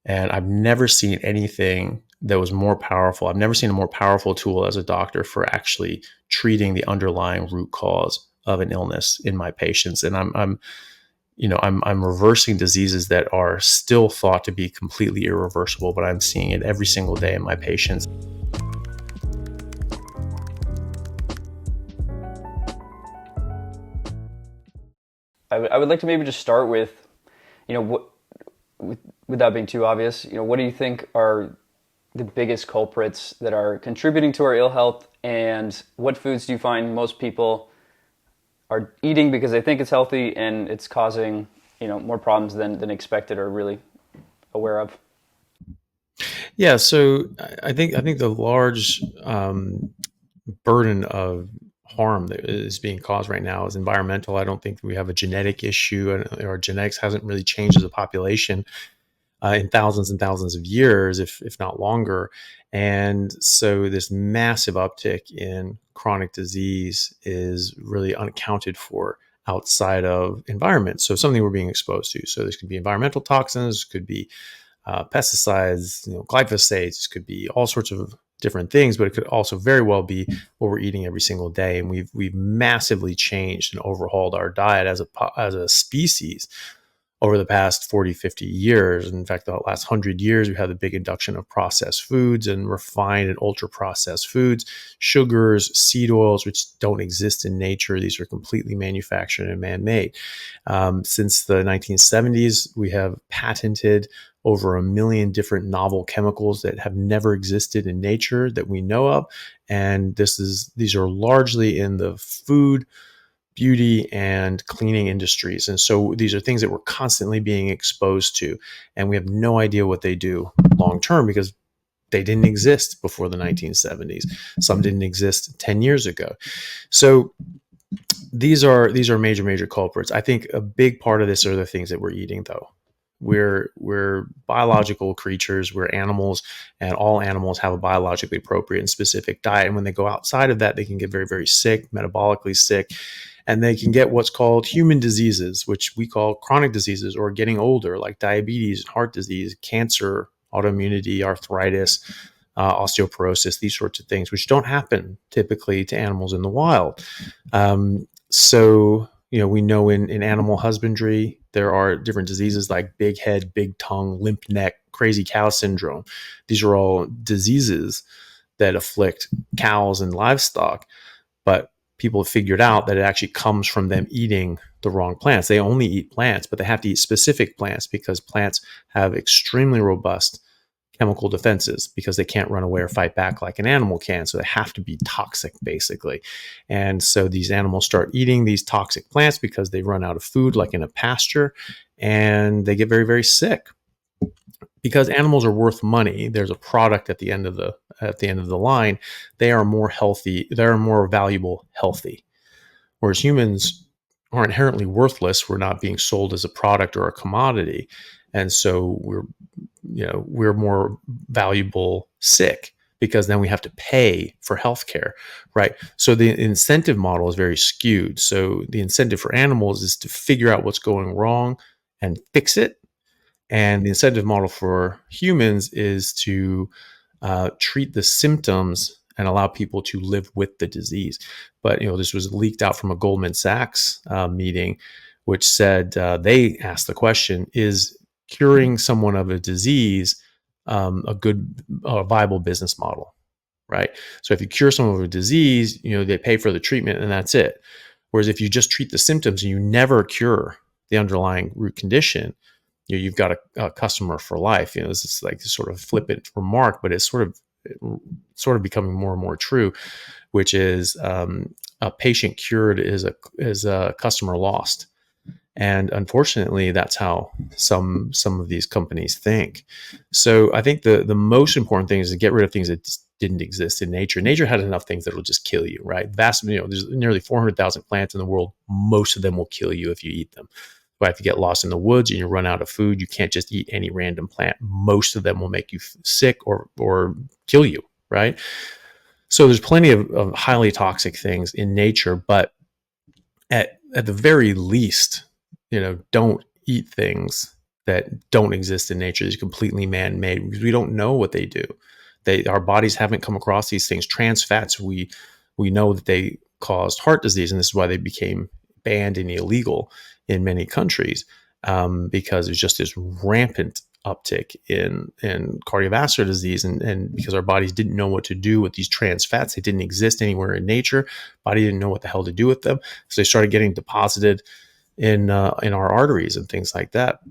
And I've never seen anything that was more powerful. I've never seen a more powerful tool as a doctor for actually treating the underlying root cause of an illness in my patients. And I'm reversing diseases that are still thought to be completely irreversible, but I'm seeing it every single day in my patients. I would like to maybe just start with, what, without being too obvious, what do you think are the biggest culprits that are contributing to our ill health, and what foods do you find most people are eating because they think it's healthy and it's causing, more problems than expected or really aware of? Yeah, so I think the large burden of harm that is being caused right now is environmental. I don't think we have a genetic issue, and our genetics hasn't really changed as a population in thousands and thousands of years, if not longer. And so this massive uptick in chronic disease is really unaccounted for outside of environment. So something we're being exposed to. So this could be environmental toxins, could be pesticides, glyphosates, could be all sorts of different things, but it could also very well be what we're eating every single day. And we've massively changed and overhauled our diet as a species over the past 40, 50 years. In fact, the last 100 years, we had the big induction of processed foods and refined and ultra processed foods, sugars, seed oils, which don't exist in nature. These are completely manufactured and man-made. Since the 1970s, we have patented over 1 million different novel chemicals that have never existed in nature that we know of. And these are largely in the food, beauty, and cleaning industries. And so these are things that we're constantly being exposed to, and we have no idea what they do long term because they didn't exist before the 1970s. Some didn't exist 10 years ago. So these are major culprits. I think a big part of this are the things that we're eating, though. We're biological creatures, we're animals, and all animals have a biologically appropriate and specific diet. And when they go outside of that, they can get very, very sick, metabolically sick, and they can get what's called human diseases, which we call chronic diseases, or getting older, like diabetes, heart disease, cancer, autoimmunity, arthritis, osteoporosis, these sorts of things, which don't happen typically to animals in the wild. We know in animal husbandry, there are different diseases like big head, big tongue, limp neck, crazy cow syndrome. These are all diseases that afflict cows and livestock, but people have figured out that it actually comes from them eating the wrong plants. They only eat plants, but they have to eat specific plants because plants have extremely robust chemical defenses because they can't run away or fight back like an animal can. So they have to be toxic, basically. And so these animals start eating these toxic plants because they run out of food, like in a pasture, and they get very, very sick. Because animals are worth money, there's a product at the end of the line. They are more healthy. They are more valuable, healthy. Whereas humans are inherently worthless. We're not being sold as a product or a commodity, and so we're more valuable sick because then we have to pay for healthcare, right? So the incentive model is very skewed. So the incentive for animals is to figure out what's going wrong and fix it. And the incentive model for humans is to treat the symptoms and allow people to live with the disease. But this was leaked out from a Goldman Sachs meeting, which said they asked the question: is curing someone of a disease a good, viable business model, right? So if you cure someone of a disease, they pay for the treatment and that's it. Whereas if you just treat the symptoms and you never cure the underlying root condition, you've got a customer for life. This is like this sort of flippant remark, but it's sort of becoming more and more true, which is a patient cured is a customer lost. And unfortunately, that's how some of these companies think. So I think the most important thing is to get rid of things that just didn't exist in nature. Nature had enough things that will just kill you, right? There's nearly 400,000 plants in the world. Most of them will kill you if you eat them. But if you get lost in the woods and you run out of food, you can't just eat any random plant. Most of them will make you sick or kill you, right? So there's plenty of highly toxic things in nature, but at the very least, don't eat things that don't exist in nature. These are completely man-made because we don't know what they do. Our bodies haven't come across these things. Trans fats, we know that they caused heart disease, and this is why they became banned and illegal in many countries, because there's just this rampant uptick in cardiovascular disease, and because our bodies didn't know what to do with these trans fats. They didn't exist anywhere in nature. Body didn't know what the hell to do with them, so they started getting deposited in our arteries and things like that.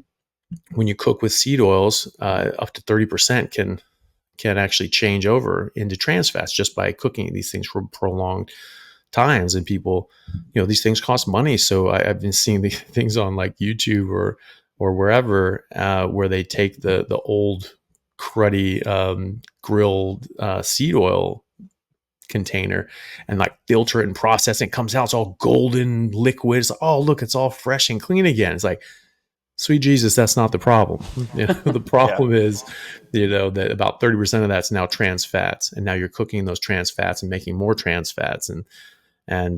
When you cook with seed oils, up to 30% can actually change over into trans fats just by cooking these things for prolonged times. And people, these things cost money. So I've been seeing these things on like YouTube or wherever, where they take the old cruddy grilled seed oil container and like filter it and process it. It comes out, it's all golden liquid. It's like, oh, look, it's all fresh and clean again. It's like, sweet Jesus, that's not the problem. The problem is, that about 30% of that's now trans fats, and now you're cooking those trans fats and making more trans fats, and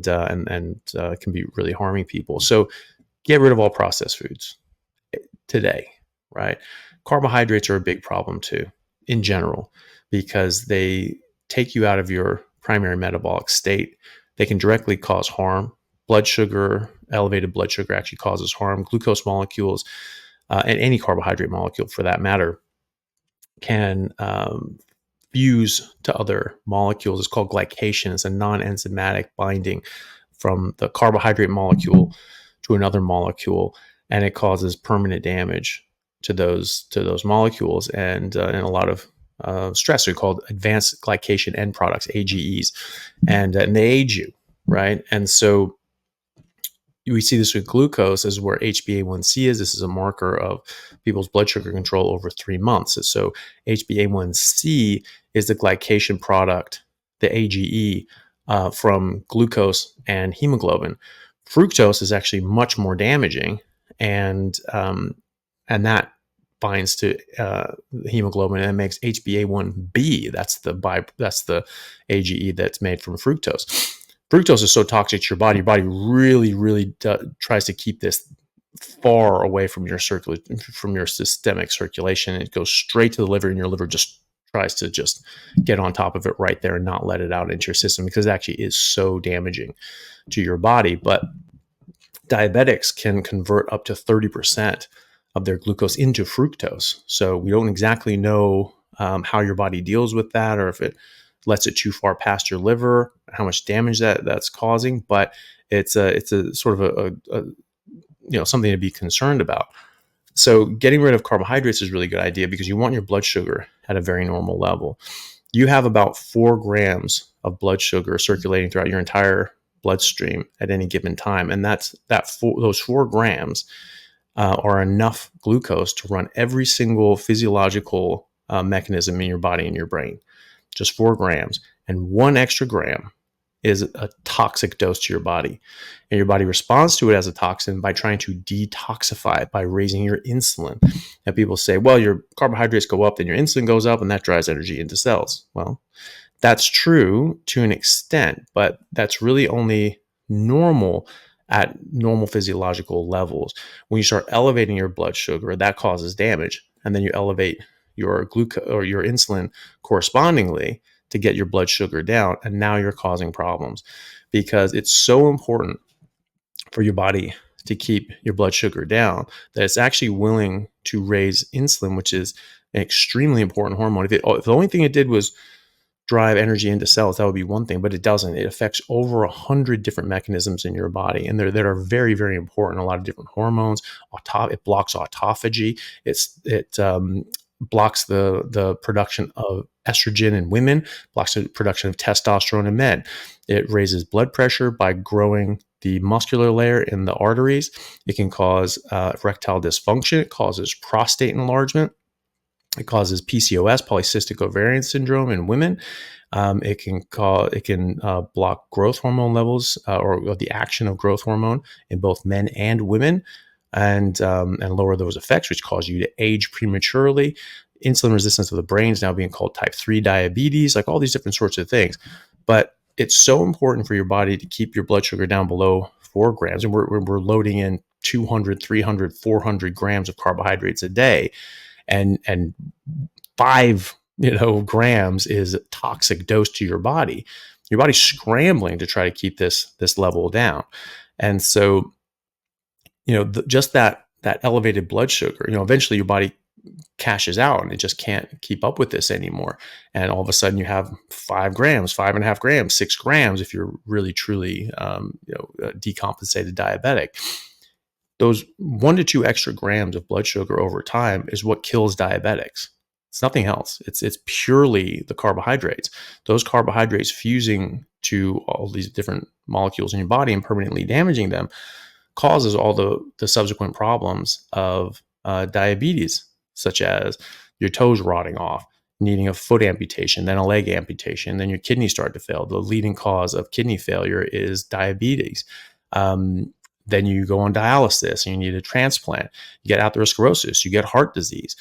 can be really harming people. So get rid of all processed foods today, right? Carbohydrates are a big problem too, in general, because they take you out of your primary metabolic state. They can directly cause harm. Elevated blood sugar actually causes harm. Glucose molecules, and any carbohydrate molecule for that matter, can fuse to other molecules. It's called glycation. It's a non-enzymatic binding from the carbohydrate molecule to another molecule, and it causes permanent damage to those molecules and a lot of stress. They're called advanced glycation end products, AGEs, and they age you, right? And so we see this with glucose, as where HbA1c is. This is a marker of people's blood sugar control over 3 months. And so HbA1c is the glycation product, the AGE, from glucose and hemoglobin. Fructose is actually much more damaging, and that binds to hemoglobin and makes HbA1b. That's the AGE that's made from fructose. Fructose is so toxic to your body. Your body really, really tries to keep this far away from your systemic circulation. It goes straight to the liver, and your liver just tries to just get on top of it right there and not let it out into your system, because it actually is so damaging to your body. But diabetics can convert up to 30% of their glucose into fructose. So we don't exactly know how your body deals with that, or if it lets it too far past your liver, how much damage that's causing. But it's a sort of a something to be concerned about. So getting rid of carbohydrates is a really good idea, because you want your blood sugar at a very normal level. You have about 4 grams of blood sugar circulating throughout your entire bloodstream at any given time, and those 4 grams are enough glucose to run every single physiological mechanism in your body and your brain. Just 4 grams, and 1 extra gram is a toxic dose to your body, and your body responds to it as a toxin by trying to detoxify it by raising your insulin. And people say, well, your carbohydrates go up, then your insulin goes up, and that drives energy into cells. Well, that's true to an extent, but that's really only normal at normal physiological levels. When you start elevating your blood sugar, that causes damage, and then you elevate your glucose or your insulin correspondingly to get your blood sugar down, and now you're causing problems, because it's so important for your body to keep your blood sugar down that it's actually willing to raise insulin, which is an extremely important hormone. If the only thing it did was drive energy into cells, that would be one thing, but it doesn't. It affects over 100 different mechanisms in your body, and that are very, very important. A lot of different hormones. It blocks autophagy. It blocks the production of estrogen in women, blocks the production of testosterone in men. It raises blood pressure by growing the muscular layer in the arteries. It can cause erectile dysfunction. It causes prostate enlargement. It causes PCOS, polycystic ovarian syndrome, in women. It can block growth hormone levels or the action of growth hormone in both men and women, and lower those effects, which cause you to age prematurely. Insulin resistance of the brain is now being called type 3 diabetes, like all these different sorts of things. But it's so important for your body to keep your blood sugar down below 4 grams. And we're loading in 200, 300, 400 grams of carbohydrates a day, and 5 grams is a toxic dose to your body. Your body's scrambling to try to keep this level down. And so, just that elevated blood sugar, eventually your body cashes out and it just can't keep up with this anymore. And all of a sudden you have 5 grams, 5.5 grams, 6 grams if you're really truly decompensated diabetic. Those 1 to 2 extra grams of blood sugar over time is what kills diabetics. It's nothing else. It's purely the carbohydrates. Those carbohydrates fusing to all these different molecules in your body and permanently damaging them causes all the subsequent problems of diabetes, such as your toes rotting off, needing a foot amputation, then a leg amputation, then your kidneys start to fail. The leading cause of kidney failure is diabetes. Then you go on dialysis and you need a transplant. You get atherosclerosis, you get heart disease,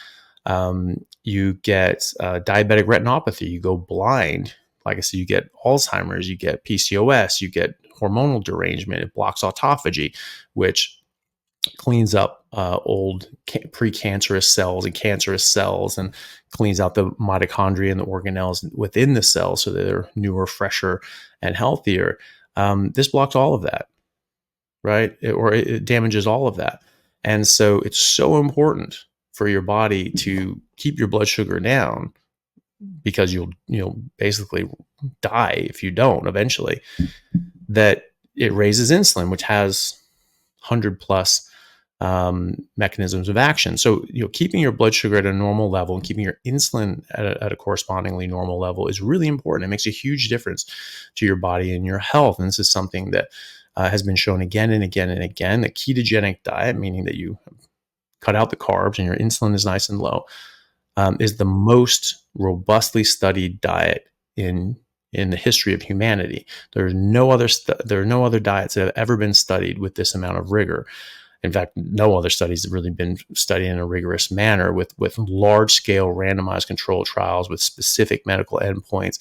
you get diabetic retinopathy, you go blind. Like I said, you get Alzheimer's, you get PCOS, you get hormonal derangement. It blocks autophagy, which cleans up old precancerous cells and cancerous cells and cleans out the mitochondria and the organelles within the cell so that they're newer, fresher, and healthier. This blocks all of that, right? It damages all of that. And so it's so important for your body to keep your blood sugar down, because you'll basically die if you don't eventually, that it raises insulin, which has 100 plus mechanisms of action. So, keeping your blood sugar at a normal level and keeping your insulin at a correspondingly normal level is really important. It makes a huge difference to your body and your health. And this is something that has been shown again and again and again. The ketogenic diet, meaning that you cut out the carbs and your insulin is nice and low, is the most robustly studied diet in the history of humanity. There are no other diets that have ever been studied with this amount of rigor. In fact, no other studies have really been studied in a rigorous manner with large-scale randomized controlled trials with specific medical endpoints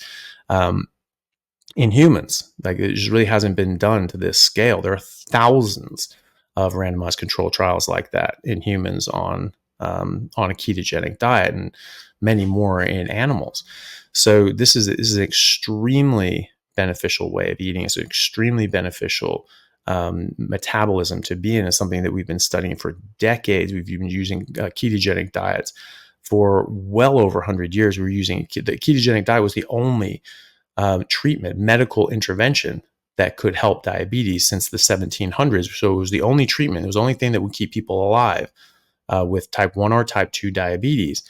in humans. Like, it just really hasn't been done to this scale. There are thousands of randomized controlled trials like that in humans on a ketogenic diet, and many more in animals. So this is an extremely beneficial way of eating. It's an extremely beneficial metabolism to be in. It's something that we've been studying for decades. We've been using ketogenic diets for well over 100 years. We're using the ketogenic diet was the only treatment, medical intervention that could help diabetes since the 1700s. So it was the only treatment. It was the only thing that would keep people alive with type 1 or type 2 diabetes.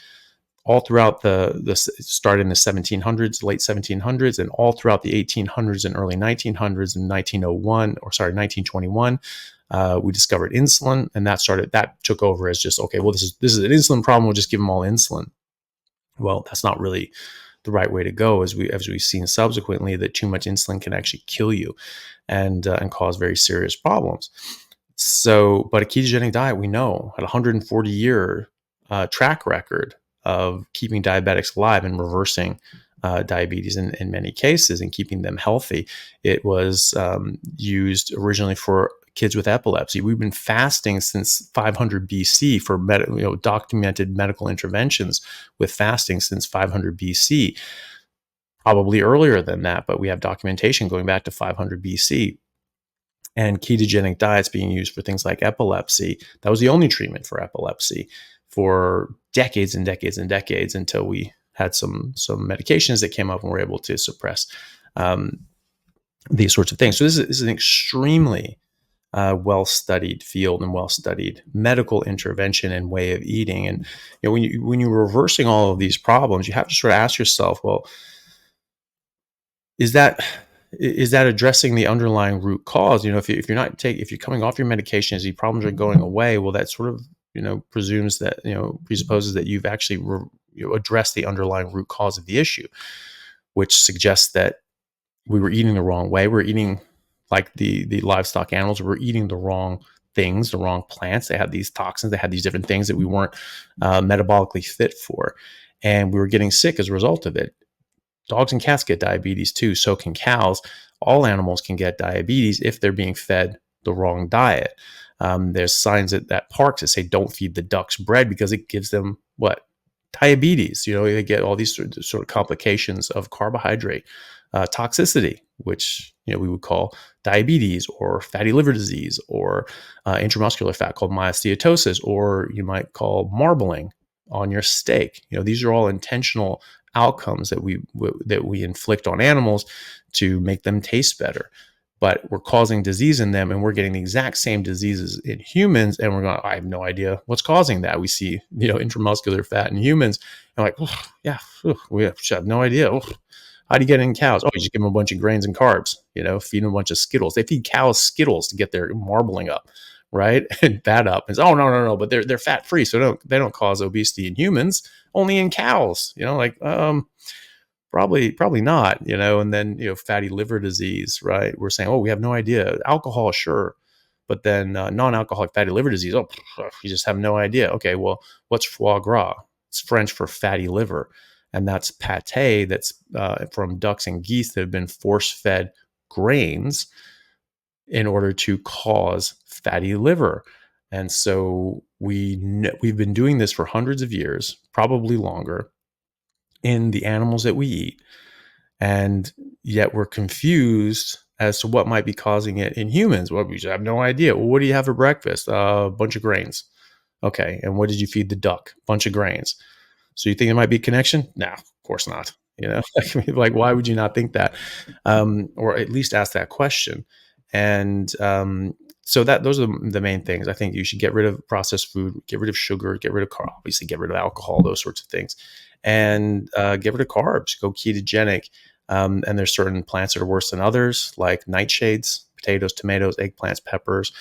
All throughout the started in the 1700s, late 1700s, and all throughout the 1800s and early 1900s. In 1921, we discovered insulin, and that took over as just, okay, well, this is an insulin problem. We'll just give them all insulin. Well, that's not really the right way to go, as we've seen subsequently, that too much insulin can actually kill you and cause very serious problems. So, but a ketogenic diet, we know, had a 140-year track record of keeping diabetics alive and reversing diabetes in many cases and keeping them healthy. It was used originally for kids with epilepsy. We've been fasting since 500 BC for documented medical interventions with fasting since 500 BC. Probably earlier than that, but we have documentation going back to 500 BC. And ketogenic diets being used for things like epilepsy. That was the only treatment for epilepsy for decades and decades and decades, until we had some medications that came up and were able to suppress these sorts of things. So this is an extremely well-studied field and well-studied medical intervention and way of eating. And when you're reversing all of these problems, you have to sort of ask yourself, well, is that addressing the underlying root cause? If you're coming off your medications, these problems are going away. Well, that sort of presupposes that you've actually addressed the underlying root cause of the issue, which suggests that we were eating the wrong way. We're eating like the livestock animals. We're eating the wrong things, the wrong plants. They had these toxins. They had these different things that we weren't metabolically fit for, and we were getting sick as a result of it. Dogs and cats get diabetes too. So can cows. All animals can get diabetes if they're being fed the wrong diet. There's signs at parks that say don't feed the ducks bread because it gives them what? Diabetes. They get all these sort of complications of carbohydrate toxicity, which we would call diabetes or fatty liver disease or intramuscular fat called myosteatosis, or you might call marbling on your steak. These are all intentional outcomes that we inflict on animals to make them taste better. But we're causing disease in them, and we're getting the exact same diseases in humans. And we're going, I have no idea what's causing that. We see, intramuscular fat in humans, and like, yeah, we have no idea. How do you get it in cows? Oh, you just give them a bunch of grains and carbs, feed them a bunch of Skittles. They feed cows Skittles to get their marbling up, right? And that up. It's, oh, no, but they're fat free. So they don't cause obesity in humans, only in cows, probably not, and then, fatty liver disease, right? We're saying, oh, we have no idea. Alcohol, sure. But then non-alcoholic fatty liver disease, oh, you just have no idea. Okay, well, what's foie gras? It's French for fatty liver. And that's pate that's from ducks and geese that have been force-fed grains in order to cause fatty liver. And so we've been doing this for hundreds of years, probably longer, in the animals that we eat. And yet we're confused as to what might be causing it in humans. Well, we just have no idea. Well, what do you have for breakfast? A bunch of grains. Okay. And what did you feed the duck? Bunch of grains. So you think there might be a connection? No, of course not. Like, why would you not think that? Or at least ask that question. And so those are the main things. I think you should get rid of processed food, get rid of sugar, get rid of obviously get rid of alcohol, those sorts of things, and get rid of carbs. Go ketogenic. And there's certain plants that are worse than others, like nightshades, potatoes, tomatoes, eggplants, peppers,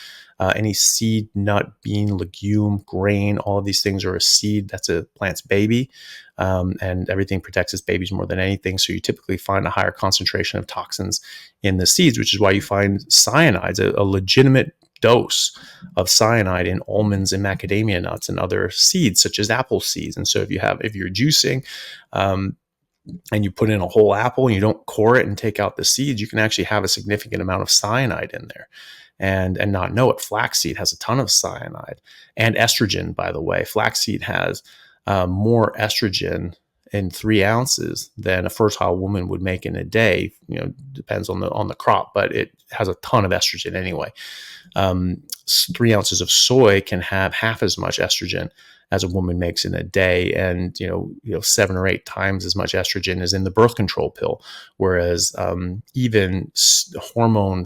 any seed, nut, bean, legume, grain. All of these things are a seed. That's a plant's baby. And everything protects its babies more than anything. So you typically find a higher concentration of toxins in the seeds, which is why you find cyanides, a legitimate dose of cyanide in almonds and macadamia nuts and other seeds, such as apple seeds. And so if you're juicing, and you put in a whole apple and you don't core it and take out the seeds, you can actually have a significant amount of cyanide in there and not know it. Flaxseed has a ton of cyanide and estrogen, by the way. Flaxseed has more estrogen in 3 ounces than a fertile woman would make in a day. Depends on the crop, but it has a ton of estrogen anyway. 3 ounces of soy can have half as much estrogen as a woman makes in a day, and 7 or 8 times as much estrogen is in the birth control pill. Whereas even hormone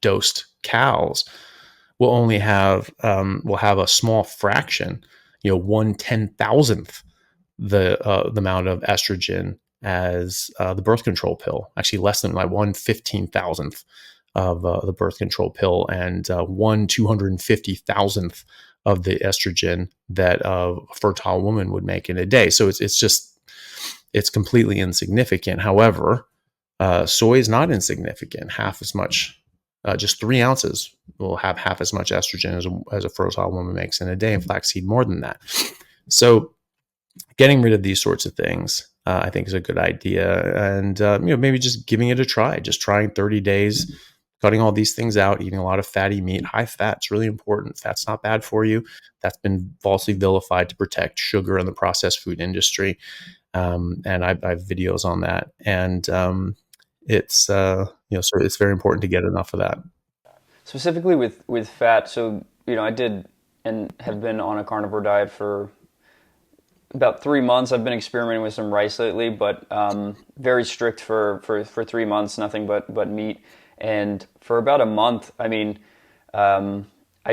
dosed cows will only have a small fraction, 1/10,000th the amount of estrogen as the birth control pill. Actually, less than like 1/15,000th of the birth control pill, and 1/250,000th of the estrogen that a fertile woman would make in a day. So it's completely insignificant. However, soy is not insignificant. Half as much, just 3 ounces will have half as much estrogen as a fertile woman makes in a day, and flaxseed more than that. So getting rid of these sorts of things, I think, is a good idea. And maybe just giving it a try, just trying 30 days, cutting all these things out, eating a lot of fatty meat. High fat's really important. Fat's not bad for you. That's been falsely vilified to protect sugar in the processed food industry. And I have videos on that. And it's so it's very important to get enough of that. Specifically with fat, so I did and have been on a carnivore diet for about 3 months. I've been experimenting with some rice lately, but very strict for 3 months, nothing but meat. And for about a month, I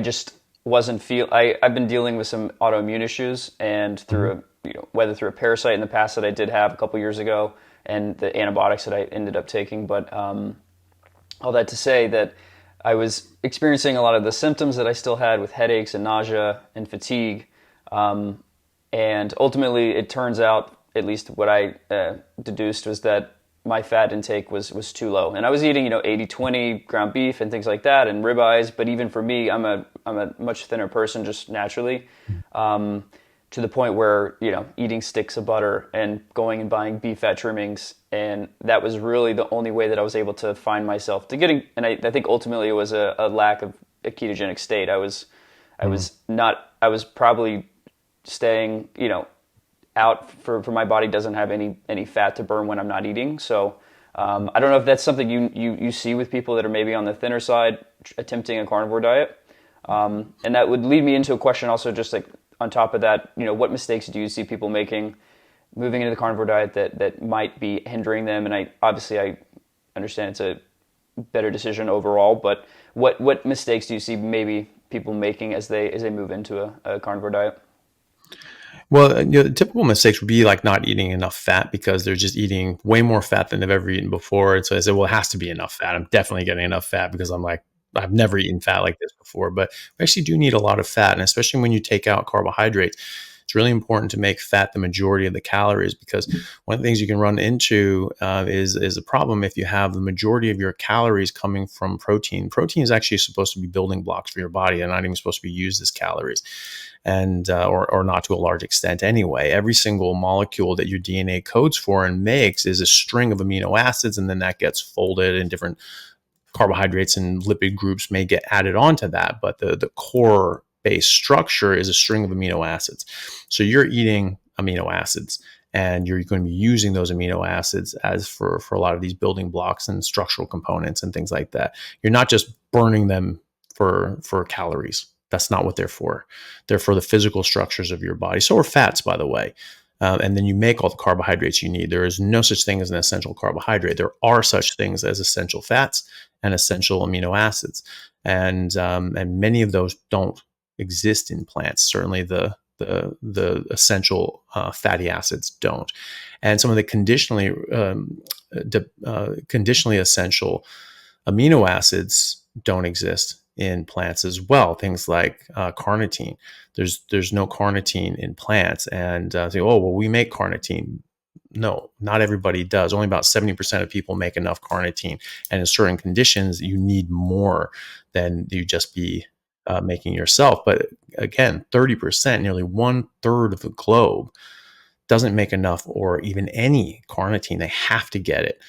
just wasn't I've been dealing with some autoimmune issues, and through whether through a parasite in the past that I did have a couple years ago, and the antibiotics that I ended up taking. But all that to say that I was experiencing a lot of the symptoms that I still had with headaches and nausea and fatigue. And ultimately, it turns out, at least what I deduced, was that my fat intake was too low. And I was eating, 80-20 ground beef and things like that, and ribeyes. But even for me, I'm a much thinner person just naturally. to the point where, eating sticks of butter and going and buying beef fat trimmings. And that was really the only way that I was able to find myself to getting, and I think ultimately it was a lack of a ketogenic state. Mm. I was probably staying, out for my body doesn't have any fat to burn when I'm not eating. So I don't know if that's something you see with people that are maybe on the thinner side attempting a carnivore diet. And that would lead me into a question also, just like on top of that, what mistakes do you see people making moving into the carnivore diet that might be hindering them? And I understand it's a better decision overall, but what mistakes do you see maybe people making as they move into a carnivore diet? Well, the typical mistakes would be like not eating enough fat because they're just eating way more fat than they've ever eaten before. And so I said, well, it has to be enough fat. I'm definitely getting enough fat because I'm like, I've never eaten fat like this before. But we actually do need a lot of fat. And especially when you take out carbohydrates, it's really important to make fat the majority of the calories, because one of the things you can run into is a problem if you have the majority of your calories coming from protein. Protein is actually supposed to be building blocks for your body and not even supposed to be used as calories, and or not to a large extent anyway. Every single molecule that your DNA codes for and makes is a string of amino acids, and then that gets folded in different carbohydrates and lipid groups may get added onto that, but the core base structure is a string of amino acids. So you're eating amino acids, and you're going to be using those amino acids as for a lot of these building blocks and structural components and things like that. You're not just burning them for calories. That's not what they're for. They're for the physical structures of your body. So are fats, by the way. And then you make all the carbohydrates you need. There is no such thing as an essential carbohydrate. There are such things as essential fats and essential amino acids, and many of those don't exist in plants. Certainly, the essential fatty acids don't, and some of the conditionally essential amino acids don't exist in plants as well. Things like carnitine. There's no carnitine in plants, and say, oh well, we make carnitine. No, not everybody does. Only about 70% of people make enough carnitine, and in certain conditions, you need more than you just be making yourself. But again, 30%, nearly 1/3 of the globe, doesn't make enough or even any carnitine. They have to get it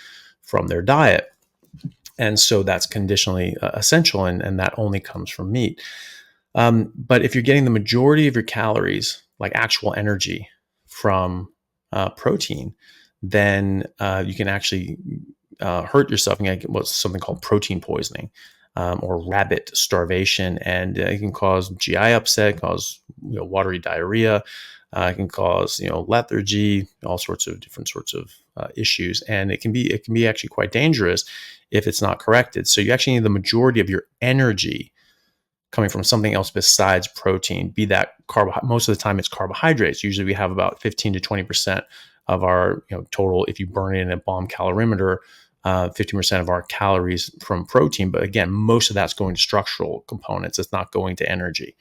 from their diet. And so that's conditionally essential, and that only comes from meat. But if you're getting the majority of your calories, like actual energy, from protein, then you can actually hurt yourself and get what's something called protein poisoning, or rabbit starvation, and it can cause GI upset, cause watery diarrhea. It can cause lethargy, all sorts of different sorts of issues, and it can be actually quite dangerous if it's not corrected. So you actually need the majority of your energy coming from something else besides protein, be that most of the time it's carbohydrates. Usually we have about 15 to 20% of our total, if you burn it in a bomb calorimeter, 15% of our calories from protein. But again, most of that's going to structural components. It's not going to energy,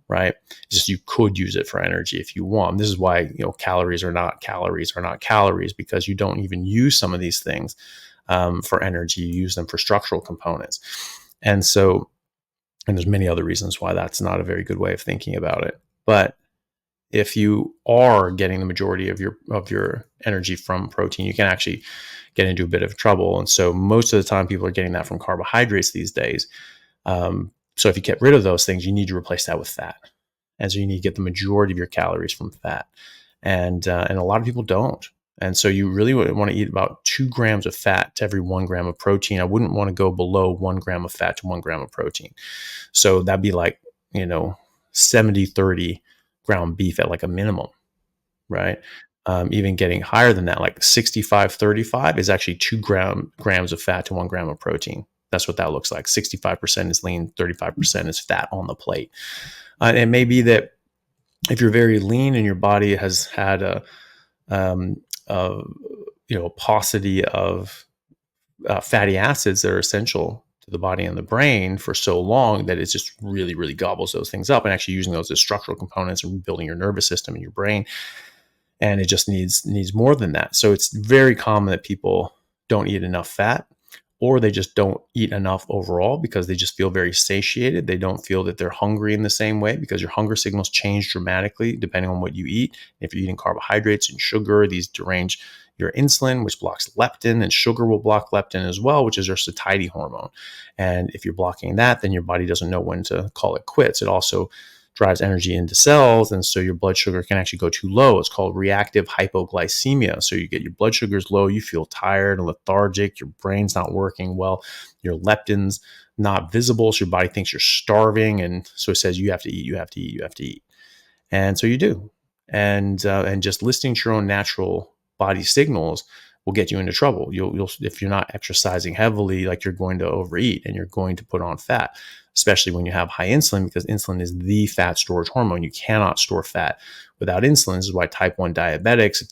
right? It's just you could use it for energy if you want. This is why calories are not calories, because you don't even use some of these things for energy. You use them for structural components. And so, and there's many other reasons why that's not a very good way of thinking about it. But if you are getting the majority of your energy from protein, you can actually get into a bit of trouble. And so most of the time people are getting that from carbohydrates these days. So if you get rid of those things, you need to replace that with fat. And so you need to get the majority of your calories from fat. And a lot of people don't. And so you really want to eat about 2 grams of fat to every 1 gram of protein. I wouldn't want to go below 1 gram of fat to 1 gram of protein. So that'd be like, 70-30 ground beef at like a minimum, right? Even getting higher than that, like 65-35 is actually 2 grams of fat to 1 gram of protein. That's what that looks like. 65% is lean, 35% is fat on the plate. It may be that if you're very lean and your body has had a paucity of fatty acids that are essential to the body and the brain for so long that it just really, really gobbles those things up, and actually using those as structural components and rebuilding your nervous system and your brain. And it just needs more than that. So it's very common that people don't eat enough fat, or they just don't eat enough overall because they just feel very satiated. They don't feel that they're hungry in the same way because your hunger signals change dramatically depending on what you eat. If you're eating carbohydrates and sugar, these derange your insulin, which blocks leptin, and sugar will block leptin as well, which is your satiety hormone. And if you're blocking that, then your body doesn't know when to call it quits. It also drives energy into cells, and so your blood sugar can actually go too low. It's called reactive hypoglycemia. So you get your blood sugars low, you feel tired and lethargic, your brain's not working well, your leptin's not visible, so your body thinks you're starving, and so it says you have to eat, you have to eat, you have to eat. And so you do. And just listening to your own natural body signals will get you into trouble. You'll if you're not exercising heavily, like you're going to overeat and you're going to put on fat, especially when you have high insulin, because insulin is the fat storage hormone. You cannot store fat without insulin. This is why type 1 diabetics,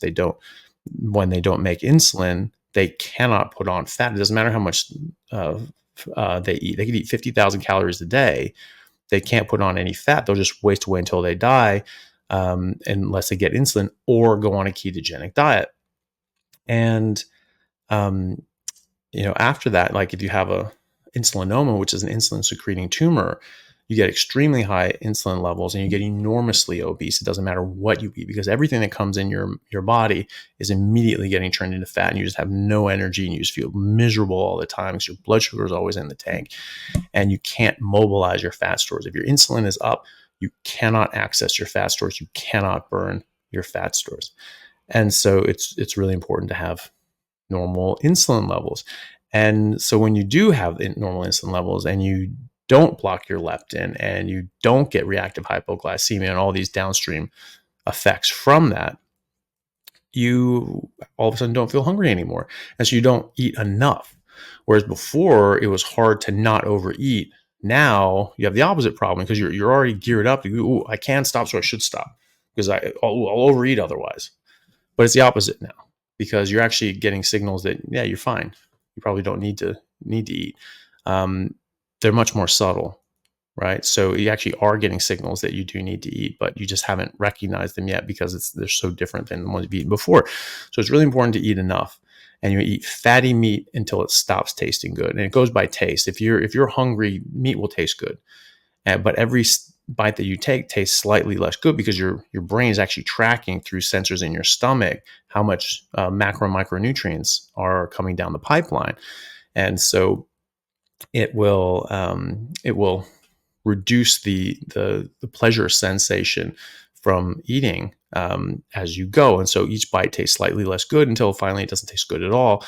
when they don't make insulin, they cannot put on fat. It doesn't matter how much they eat. They could eat 50,000 calories a day. They can't put on any fat. They'll just waste away until they die, unless they get insulin or go on a ketogenic diet. And after that, like if you have a insulinoma, which is an insulin secreting tumor, you get extremely high insulin levels and you get enormously obese. It doesn't matter what you eat because everything that comes in your body is immediately getting turned into fat, and you just have no energy and you just feel miserable all the time because your blood sugar is always in the tank and you can't mobilize your fat stores. If your insulin is up, you cannot access your fat stores. You cannot burn your fat stores. And so it's really important to have normal insulin levels. And so when you do have normal insulin levels and you don't block your leptin and you don't get reactive hypoglycemia and all these downstream effects from that, you all of a sudden don't feel hungry anymore. And so you don't eat enough. Whereas before it was hard to not overeat. Now you have the opposite problem because you're already geared up. I can stop, so I should stop because I'll overeat otherwise. But it's the opposite now because you're actually getting signals that, yeah, you're fine. You probably don't need to eat. They're much more subtle, right? So you actually are getting signals that you do need to eat, but you just haven't recognized them yet because they're so different than the ones you've eaten before. So it's really important to eat enough, and you eat fatty meat until it stops tasting good. And it goes by taste. If you're hungry, meat will taste good, but every bite that you take tastes slightly less good because your brain is actually tracking through sensors in your stomach how much macro and micronutrients are coming down the pipeline, and so it will reduce the pleasure sensation from eating as you go, and so each bite tastes slightly less good until finally it doesn't taste good at all,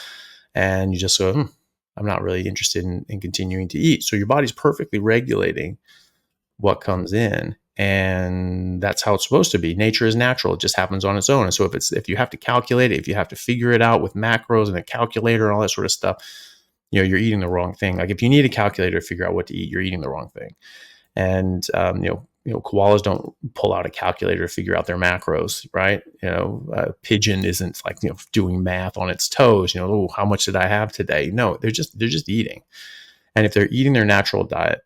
and you just go, I'm not really interested in continuing to eat. So your body's perfectly regulating what comes in, and that's how it's supposed to be. Nature is natural. It just happens on its own. And so if you have to calculate it, if you have to figure it out with macros and a calculator and all that sort of stuff, you're eating the wrong thing. Like if you need a calculator to figure out what to eat, you're eating the wrong thing. And koalas don't pull out a calculator to figure out their macros, right? A pigeon isn't like doing math on its toes. How much did I have today? No, they're just eating. And if they're eating their natural diet,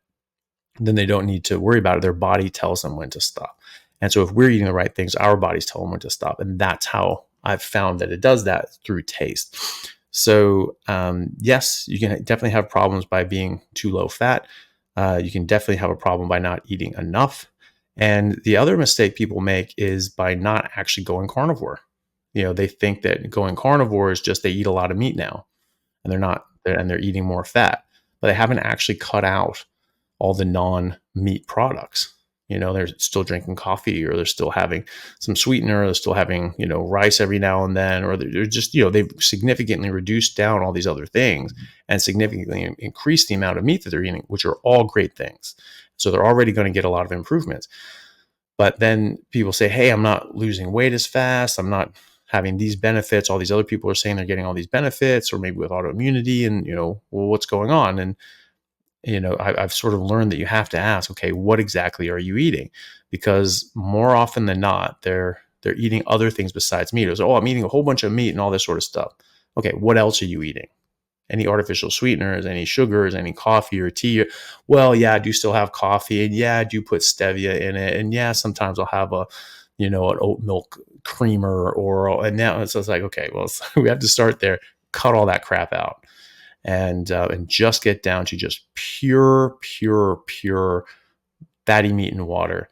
then they don't need to worry about it. Their body tells them when to stop. And so if we're eating the right things, our bodies tell them when to stop. And that's how I've found that it does that, through taste. So yes, you can definitely have problems by being too low fat. You can definitely have a problem by not eating enough. And the other mistake people make is by not actually going carnivore. They think that going carnivore is just they eat a lot of meat now, and they're not, and they're eating more fat, but they haven't actually cut out all the non-meat products. They're still drinking coffee, or they're still having some sweetener, or they're still having, rice every now and then, or they're just, they've significantly reduced down all these other things and significantly increased the amount of meat that they're eating, which are all great things. So they're already going to get a lot of improvements. But then people say, hey, I'm not losing weight as fast. I'm not having these benefits. All these other people are saying they're getting all these benefits, or maybe with autoimmunity, and, well, what's going on? And I've sort of learned that you have to ask, okay, what exactly are you eating? Because more often than not, they're eating other things besides meat. It's, I'm eating a whole bunch of meat and all this sort of stuff. Okay, what else are you eating? Any artificial sweeteners, any sugars, any coffee or tea? Well, yeah, I do still have coffee, and yeah, I do put stevia in it, and yeah, sometimes I'll have an oat milk creamer, and now it's just like, okay, well, so we have to start there, cut all that crap out. and just get down to just pure fatty meat and water.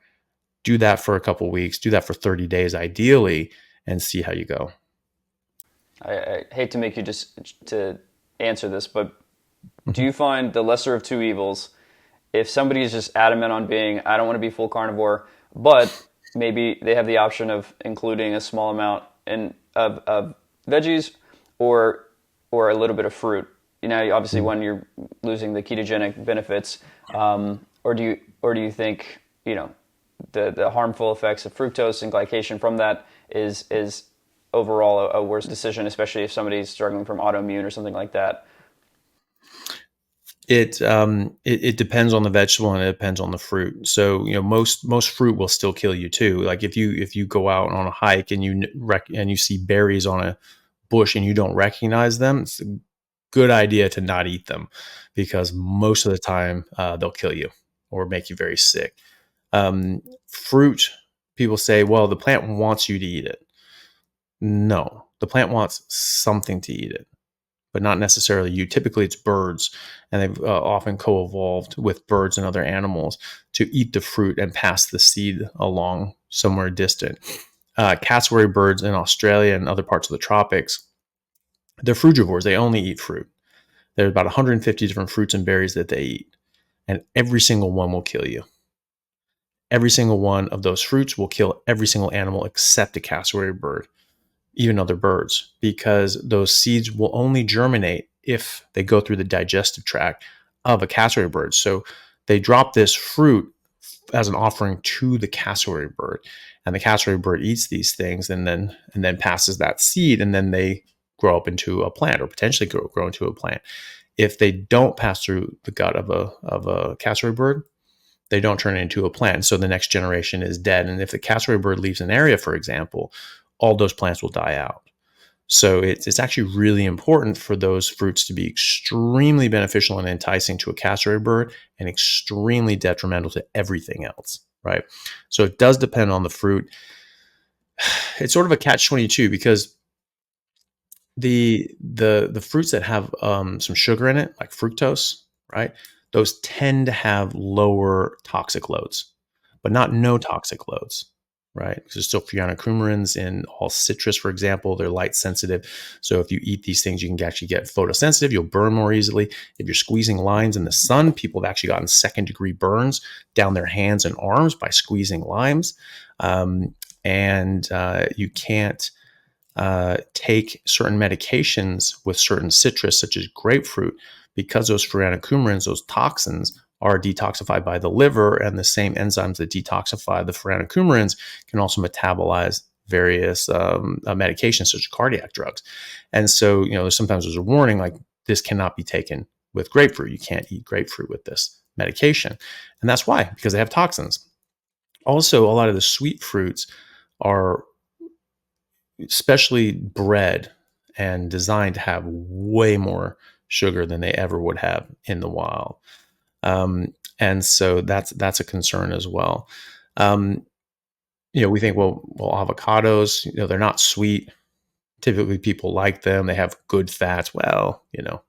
Do that for a couple weeks. Do that for 30 days, ideally, and see how you go. I hate to make you just to answer this, but do you find the lesser of two evils if somebody is just adamant on being, I don't want to be full carnivore, but maybe they have the option of including a small amount of veggies or a little bit of fruit? You know, obviously when you're losing the ketogenic benefits, or do you think, you know, the harmful effects of fructose and glycation from that is overall a worse decision, especially if somebody's struggling from autoimmune or something like that? It depends on the vegetable and it depends on the fruit. So, you know, most fruit will still kill you too. Like if you go out on a hike and you see berries on a bush and you don't recognize them, it's a good idea to not eat them, because most of the time they'll kill you or make you very sick. Fruit, people say, well, the plant wants you to eat it. No, the plant wants something to eat it, but not necessarily you. Typically, it's birds, and they've often co-evolved with birds and other animals to eat the fruit and pass the seed along somewhere distant. Cassowary birds in Australia and other parts of the tropics, they're frugivores. They only eat fruit. There's about 150 different fruits and berries that they eat, and every single one will kill you. Every single one of those fruits will kill every single animal except a cassowary bird, even other birds, because those seeds will only germinate if they go through the digestive tract of a cassowary bird. So they drop this fruit as an offering to the cassowary bird, and the cassowary bird eats these things and then passes that seed, and then they grow up into a plant, or potentially grow into a plant. If they don't pass through the gut of a cassowary bird, they don't turn it into a plant. So the next generation is dead. And if the cassowary bird leaves an area, for example, all those plants will die out. So it's actually really important for those fruits to be extremely beneficial and enticing to a cassowary bird and extremely detrimental to everything else, right? So it does depend on the fruit. It's sort of a catch-22, because the fruits that have some sugar in it, like fructose, right? Those tend to have lower toxic loads, but not no toxic loads, right? Because there's still phenocoumarins in all citrus, for example. They're light sensitive. So if you eat these things, you can actually get photosensitive. You'll burn more easily. If you're squeezing limes in the sun, people have actually gotten second-degree burns down their hands and arms by squeezing limes. And you can't take certain medications with certain citrus, such as grapefruit, because those phenocoumarins, those toxins, are detoxified by the liver, and the same enzymes that detoxify the phenocoumarins can also metabolize various medications, such as cardiac drugs. And so, you know, sometimes there's a warning like, this cannot be taken with grapefruit. You can't eat grapefruit with this medication. And that's why, because they have toxins. Also, a lot of the sweet fruits are specially bred and designed to have way more sugar than they ever would have in the wild. And so that's a concern as well. You know, we think, well, avocados, you know, they're not sweet. Typically people like them. They have good fats. Well, you know,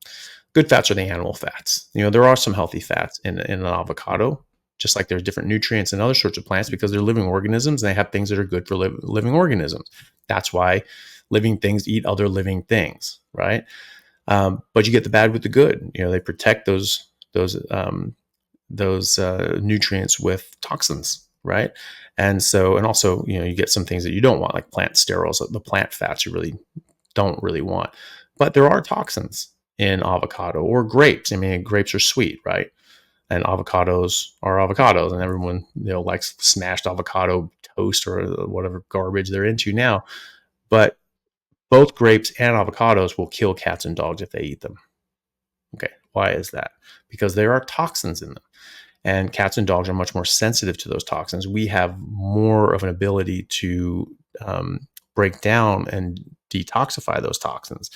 good fats are the animal fats. You know, there are some healthy fats in an avocado, just like there's different nutrients in other sorts of plants, because they're living organisms and they have things that are good for living organisms. That's why living things eat other living things, right? But you get the bad with the good. You know, they protect those nutrients with toxins, right? And so, and also, you know, you get some things that you don't want, like plant sterols, the plant fats you really don't really want. But there are toxins in avocado or grapes. I mean, grapes are sweet, right? And avocados are avocados, and everyone, you know, likes smashed avocado toast or whatever garbage they're into now. But both grapes and avocados will kill cats and dogs if they eat them. Okay, why is that? Because there are toxins in them, and cats and dogs are much more sensitive to those toxins. We have more of an ability to break down and detoxify those toxins,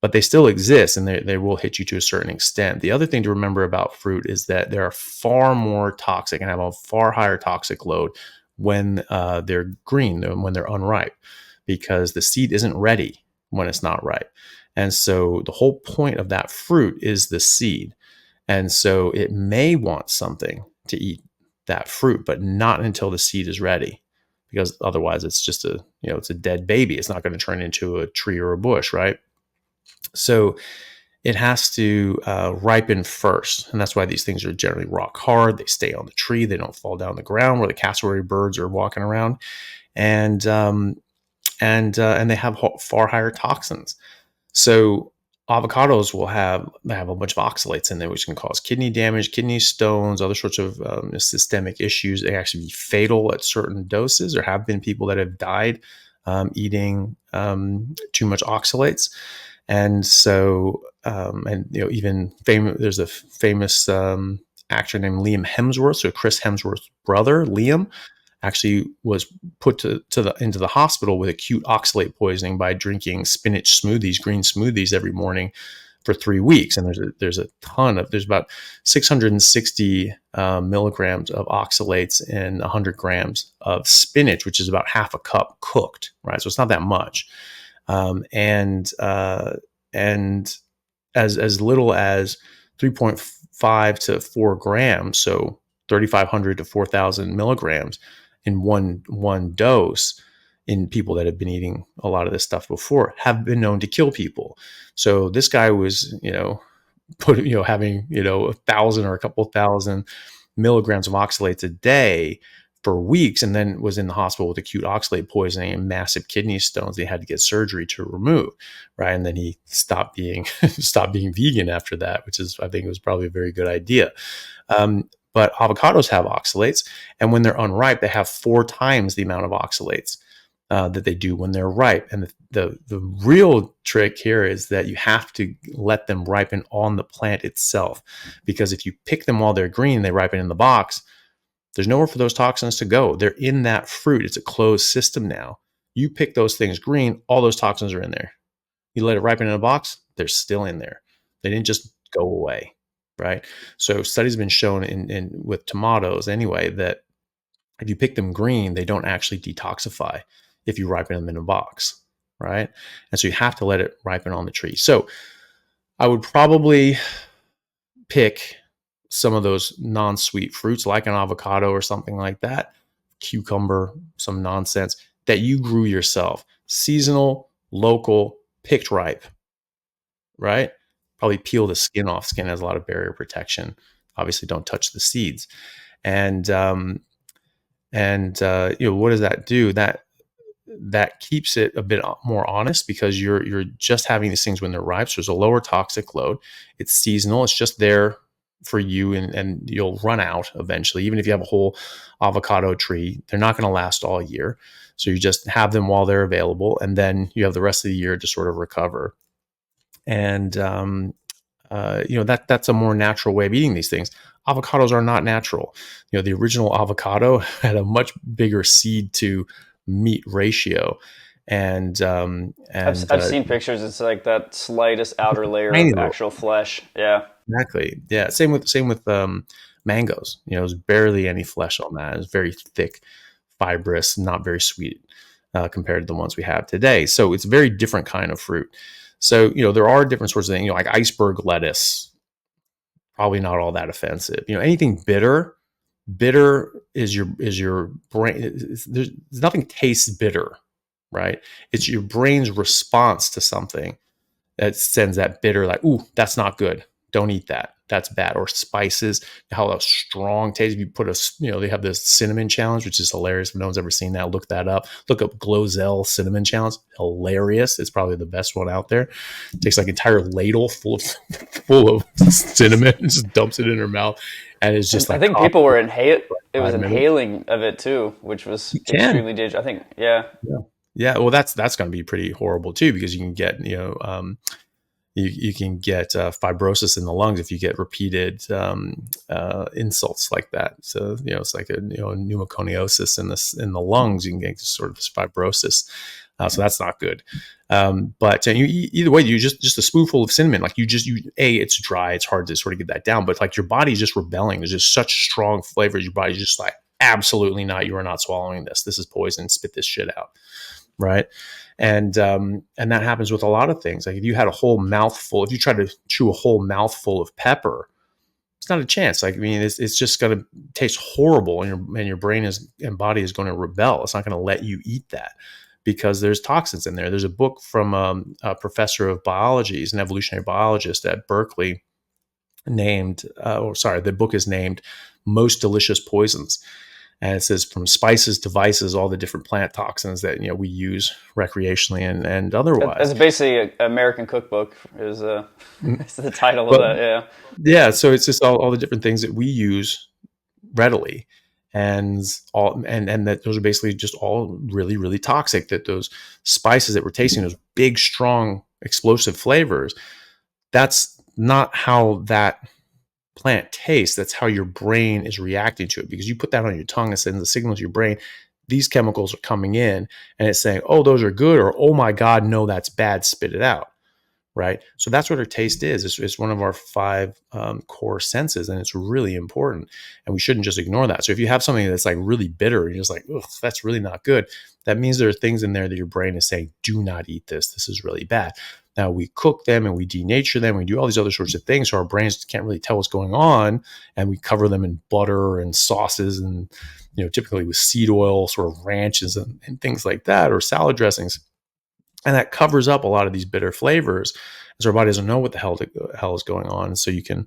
but they still exist, and they will hit you to a certain extent. The other thing to remember about fruit is that they are far more toxic and have a far higher toxic load when they're green, when they're unripe, because the seed isn't ready when it's not ripe. And so the whole point of that fruit is the seed. And so it may want something to eat that fruit, but not until the seed is ready, because otherwise it's just it's a dead baby. It's not going to turn into a tree or a bush, right? So it has to ripen first. And that's why these things are generally rock hard. They stay on the tree. They don't fall down the ground where the cassowary birds are walking around. And they have far higher toxins. So avocados they have a bunch of oxalates in there, which can cause kidney damage, kidney stones, other sorts of systemic issues. They actually be fatal at certain doses. There have been people that have died eating too much oxalates. And so, even there's a famous actor named Liam Hemsworth. So Chris Hemsworth's brother, Liam, actually was put into the hospital with acute oxalate poisoning by drinking spinach smoothies, green smoothies every morning for 3 weeks. And there's about 660 milligrams of oxalates in 100 grams of spinach, which is about half a cup cooked, right? So it's not that much. And as little as 3.5 to 4 grams, so 3,500 to 4,000 milligrams in one dose in people that have been eating a lot of this stuff before, have been known to kill people. So this guy was, having 1,000 or a couple thousand milligrams of oxalates a day for weeks, and then was in the hospital with acute oxalate poisoning and massive kidney stones they had to get surgery to remove, right? And then he stopped being vegan after that, which is, I think, was probably a very good idea. But avocados have oxalates, and when they're unripe, they have 4 times the amount of oxalates that they do when they're ripe. And the real trick here is that you have to let them ripen on the plant itself, because if you pick them while they're green, they ripen in the box. There's nowhere for those toxins to go. They're in that fruit. It's a closed system now. You pick those things green, all those toxins are in there. You let it ripen in a box, they're still in there. They didn't just go away, right? So studies have been shown in with tomatoes anyway, that if you pick them green, they don't actually detoxify if you ripen them in a box, right? And so you have to let it ripen on the tree. So I would probably pick some of those non-sweet fruits like an avocado or something like that, cucumber, some nonsense that you grew yourself, seasonal, local, picked ripe, right? Probably peel the skin off. Skin has a lot of barrier protection. Obviously, don't touch the seeds. And what does that do? That keeps it a bit more honest, because you're just having these things when they're ripe. So there's a lower toxic load. It's seasonal. It's just there for you, and you'll run out eventually. Even if you have a whole avocado tree, they're not going to last all year. So you just have them while they're available, and then you have the rest of the year to sort of recover. And that's a more natural way of eating these things. Avocados are not natural. The original avocado had a much bigger seed to meat ratio, and I've seen pictures. It's like that slightest outer layer of actual flesh. Yeah, exactly. Yeah, same with mangoes. There's barely any flesh on that. It's very thick, fibrous, not very sweet compared to the ones we have today. So it's a very different kind of fruit. So there are different sorts of things. Like iceberg lettuce, probably not all that offensive. Anything bitter is your brain. There's nothing tastes bitter, right? It's your brain's response to something that sends that bitter, like, ooh, that's not good. Don't eat that. That's bad. Or spices, how a strong taste. If you put they have this cinnamon challenge, which is hilarious. If no one's ever seen that, look that up. Look up Glozell cinnamon challenge. Hilarious. It's probably the best one out there. It takes like an entire ladle full of cinnamon and just dumps it in her mouth. And it's just I think people were inhaling of it too, which was extremely dangerous. I think, yeah. Yeah. Well, that's going to be pretty horrible too, because you can get, you can get fibrosis in the lungs if you get repeated insults like that. So it's like a pneumoconiosis in the lungs. You can get sort of this fibrosis. So that's not good. But either way, you just a spoonful of cinnamon, like it's dry, it's hard to sort of get that down, but like your body's just rebelling. There's just such strong flavors. Your body's just like, absolutely not. You are not swallowing this. This is poison. Spit this shit out. right? And that happens with a lot of things. Like if you had a whole mouthful, if you try to chew a whole mouthful of pepper, it's not a chance. Like, I mean, it's just going to taste horrible, and your brain and body is going to rebel. It's not going to let you eat that because there's toxins in there. There's a book from a professor of biology, he's an evolutionary biologist at Berkeley, named, the book is named Most Delicious Poisons. And it says from spices to vices, all the different plant toxins that we use recreationally and otherwise. That's basically an American cookbook is is the title of But that. Yeah. yeah, so it's just all the different things that we use readily, and that those are basically just all really, really toxic. That those spices that we're tasting, those big, strong, explosive flavors, that's not how that plant tastes. That's how your brain is reacting to it, because you put that on your tongue and sends the signal to your brain. These chemicals are coming in and it's saying, oh, those are good, or oh my God, no, that's bad, spit it out. Right. So that's what our taste is. It's one of our five core senses, and it's really important. And we shouldn't just ignore that. So if you have something that's like really bitter and you're just like, ugh, that's really not good, that means there are things in there that your brain is saying, do not eat this. This is really bad. Now we cook them and we denature them. We do all these other sorts of things. So our brains can't really tell what's going on. And we cover them in butter and sauces and, typically with seed oil, sort of ranches and things like that, or salad dressings. And that covers up a lot of these bitter flavors, so our body doesn't know what the hell is going on. So you can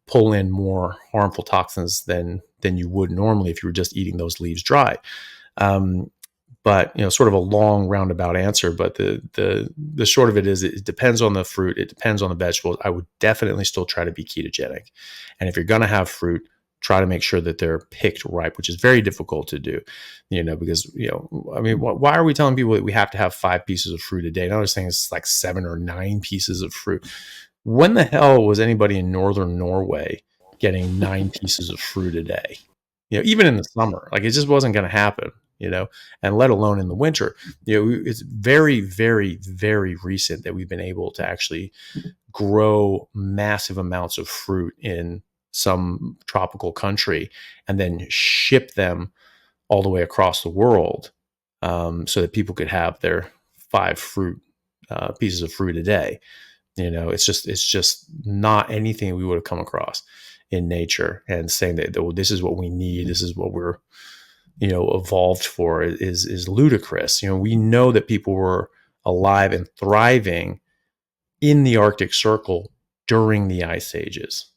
pull in more harmful toxins than you would normally if you were just eating those leaves dry. But sort of a long roundabout answer. But the short of it is, it depends on the fruit. It depends on the vegetables. I would definitely still try to be ketogenic, and if you're going to have fruit, try to make sure that they're picked ripe, which is very difficult to do, because, I mean, why are we telling people that we have to have 5 pieces of fruit a day? Another thing is like 7 or 9 pieces of fruit. When the hell was anybody in northern Norway getting 9 pieces of fruit a day? Even in the summer, like it just wasn't going to happen, and let alone in the winter. It's very, very, very recent that we've been able to actually grow massive amounts of fruit in some tropical country and then ship them all the way across the world, so that people could have their 5 pieces of fruit a day. It's just not anything we would have come across in nature. And saying that, well, this is what we need, this is what we're evolved for, is ludicrous. We know that people were alive and thriving in the Arctic Circle during the ice ages.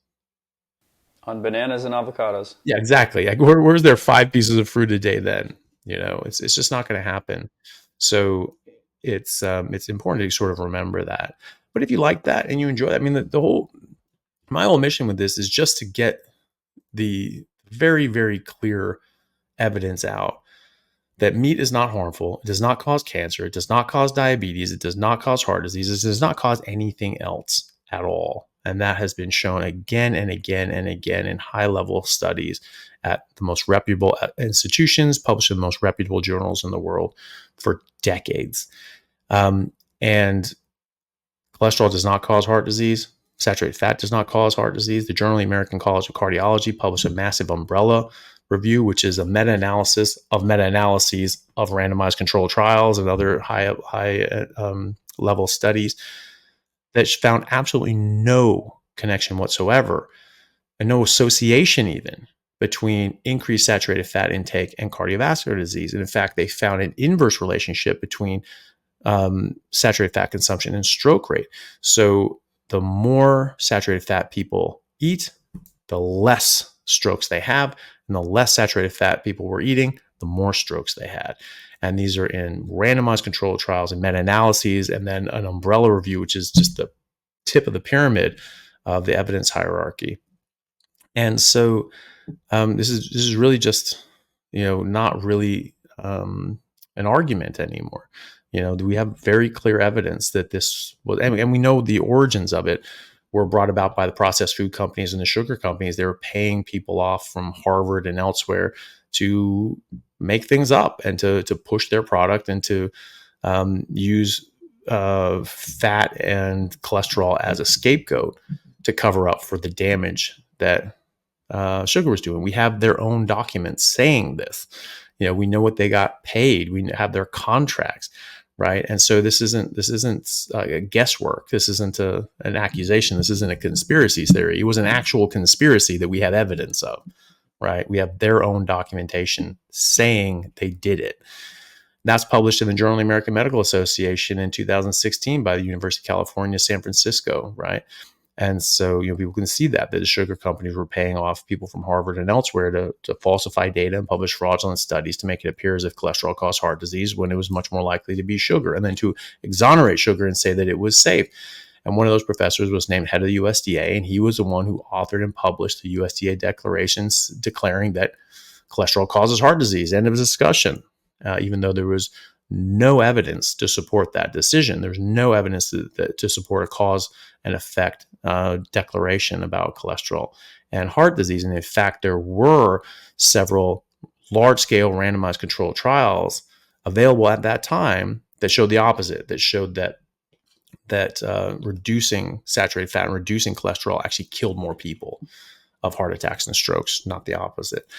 On bananas and avocados. Yeah, exactly. Like, where's their 5 pieces of fruit a day then? It's just not going to happen. So it's important to sort of remember that. But if you like that and you enjoy that, I mean, my whole mission with this is just to get the very, very clear evidence out that meat is not harmful. It does not cause cancer. It does not cause diabetes. It does not cause heart disease. It does not cause anything else at all. And that has been shown again and again and again in high-level studies at the most reputable institutions, published in the most reputable journals in the world for decades. And cholesterol does not cause heart disease. Saturated fat does not cause heart disease. The Journal of the American College of Cardiology published a massive umbrella review, which is a meta-analysis of meta-analyses of randomized controlled trials and other high level studies that found absolutely no connection whatsoever, and no association even, between increased saturated fat intake and cardiovascular disease. And in fact, they found an inverse relationship between saturated fat consumption and stroke rate. So the more saturated fat people eat, the less strokes they have, and the less saturated fat people were eating, the more strokes they had. And these are in randomized controlled trials and meta-analyses, and then an umbrella review, which is just the tip of the pyramid of the evidence hierarchy. And so this is really just, not really an argument anymore. We have very clear evidence that this was, and we know the origins of it were brought about by the processed food companies and the sugar companies. They were paying people off from Harvard and elsewhere to make things up and to push their product and to use fat and cholesterol as a scapegoat to cover up for the damage that sugar was doing. We have their own documents saying this. We know what they got paid. We have their contracts, right? And so this isn't guesswork. This isn't an accusation. This isn't a conspiracy theory. It was an actual conspiracy that we have evidence of, right? We have their own documentation saying they did it. That's published in the Journal of the American Medical Association in 2016 by the University of California, San Francisco, right? And so, people can see that the sugar companies were paying off people from Harvard and elsewhere to falsify data and publish fraudulent studies to make it appear as if cholesterol caused heart disease when it was much more likely to be sugar, and then to exonerate sugar and say that it was safe. And one of those professors was named head of the USDA, and he was the one who authored and published the USDA declarations declaring that cholesterol causes heart disease. End of discussion. Even though there was no evidence to support that decision. There's no evidence to support a cause and effect declaration about cholesterol and heart disease. And in fact, there were several large-scale randomized controlled trials available at that time that showed the opposite, that showed that reducing saturated fat and reducing cholesterol actually killed more people of heart attacks and strokes, not the opposite.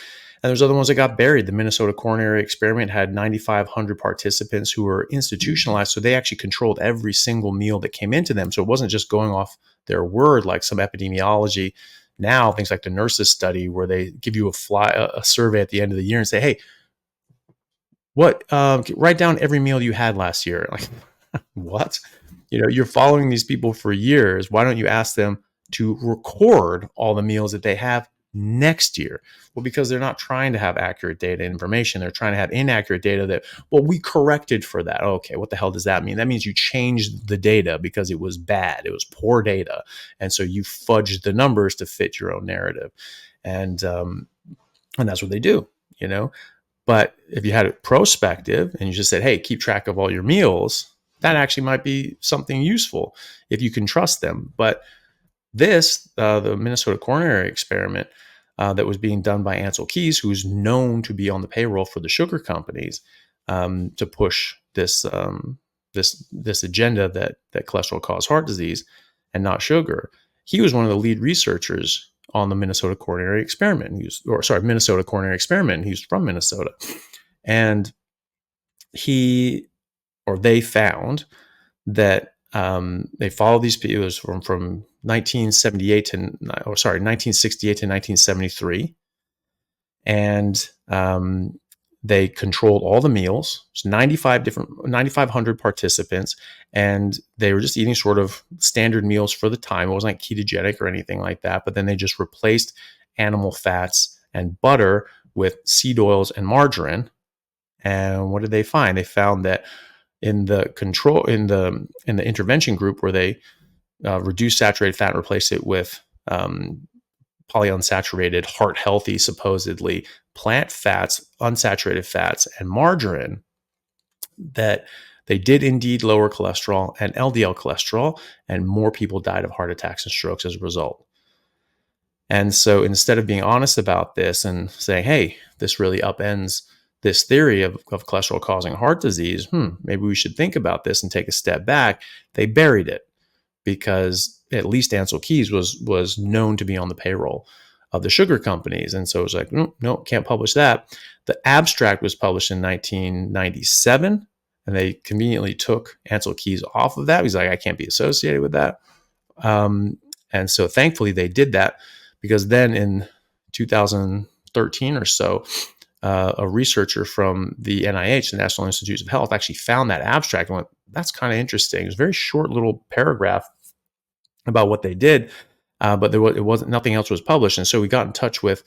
And there's other ones that got buried. The Minnesota coronary experiment had 9,500 participants who were institutionalized. So they actually controlled every single meal that came into them. So it wasn't just going off their word like some epidemiology. Now, things like the nurses study where they give you a survey at the end of the year and say, hey, write down every meal you had last year. Like, what? You're following these people for years. Why don't you ask them to record all the meals that they have next year? Well, because they're not trying to have accurate data and information. They're trying to have inaccurate data that, we corrected for that. Okay, what the hell does that mean? That means you changed the data because it was bad. It was poor data. And so you fudged the numbers to fit your own narrative. And that's what they do, But if you had it prospective and you just said, hey, keep track of all your meals, that actually might be something useful if you can trust them. But the Minnesota coronary experiment that was being done by Ansel Keys, who's known to be on the payroll for the sugar companies to push this agenda that cholesterol caused heart disease and not sugar. He was one of the lead researchers on the Minnesota coronary experiment. Minnesota coronary experiment. He was from Minnesota, and they found that they followed these people. It was from 1968 to 1973, and they controlled all the meals. It was 9,500 participants, and they were just eating sort of standard meals for the time. It wasn't like ketogenic or anything like that. But then they just replaced animal fats and butter with seed oils and margarine. And what did they find? They found that in the intervention group where they reduced saturated fat and replaced it with polyunsaturated, heart healthy, supposedly plant fats, unsaturated fats, and margarine, that they did indeed lower cholesterol and LDL cholesterol, and more people died of heart attacks and strokes as a result. And so instead of being honest about this and saying, hey, this really upends this theory of cholesterol causing heart disease, maybe we should think about this and take a step back, they buried it, because at least Ansel Keys was known to be on the payroll of the sugar companies. And so it was like, no, can't publish that. The abstract was published in 1997, and they conveniently took Ansel Keys off of that. He's like, I can't be associated with that. And so thankfully they did that, because then in 2013 or so, a researcher from the NIH, the National Institutes of Health, actually found that abstract and went, that's kind of interesting. It was a very short little paragraph about what they did, but nothing else was published. And so we got in touch with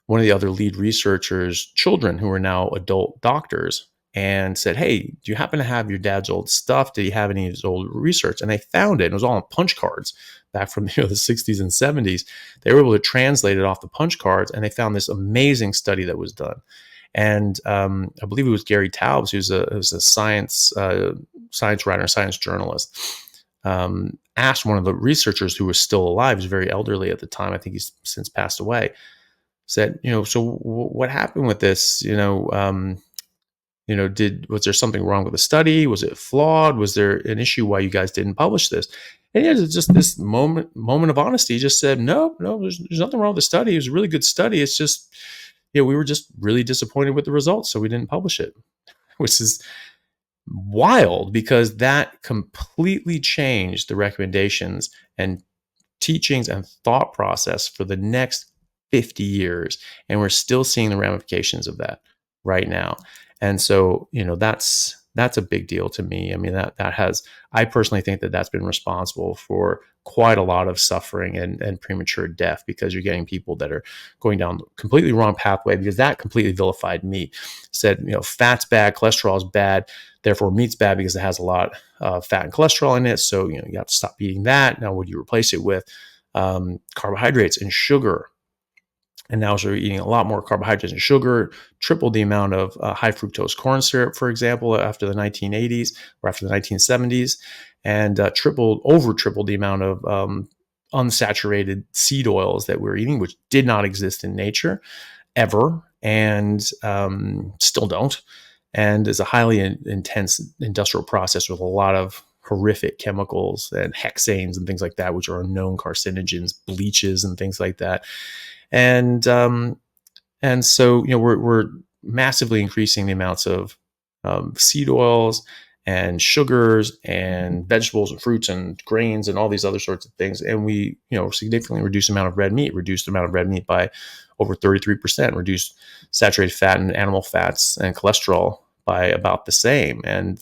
one of the other lead researchers' children, who are now adult doctors, and said, hey, do you happen to have your dad's old stuff? Do you have any of his old research? And they found it. It was all on punch cards back from the 60s and 70s. They were able to translate it off the punch cards, and they found this amazing study that was done. And I believe it was Gary Taubes, who's a science writer, science journalist, asked one of the researchers who was still alive, he was very elderly at the time, I think he's since passed away, said, so what happened with this? Was there something wrong with the study? Was it flawed? Was there an issue why you guys didn't publish this? And it was just this moment of honesty. He just said, no, there's nothing wrong with the study. It was a really good study. It's just, we were just really disappointed with the results, so we didn't publish it, which is wild because that completely changed the recommendations and teachings and thought process for the next 50 years. And we're still seeing the ramifications of that right now. And so, that's a big deal to me. I mean, I personally think that that's been responsible for quite a lot of suffering and premature death, because you're getting people that are going down the completely wrong pathway, because that completely vilified meat. Said, fat's bad, cholesterol is bad, therefore meat's bad because it has a lot of fat and cholesterol in it. So, you have to stop eating that. Now, what do you replace it with? Carbohydrates and sugar. And now we're eating a lot more carbohydrates and sugar, tripled the amount of high fructose corn syrup, for example, after the 1980s or after the 1970s, and over tripled the amount of unsaturated seed oils that we're eating, which did not exist in nature ever, and still don't, and is a highly intense industrial process with a lot of horrific chemicals and hexanes and things like that, which are known carcinogens, bleaches and things like that. And so, we're massively increasing the amounts of seed oils and sugars and vegetables and fruits and grains and all these other sorts of things. And we, significantly reduced the amount of red meat, by over 33%, reduced saturated fat and animal fats and cholesterol by about the same. And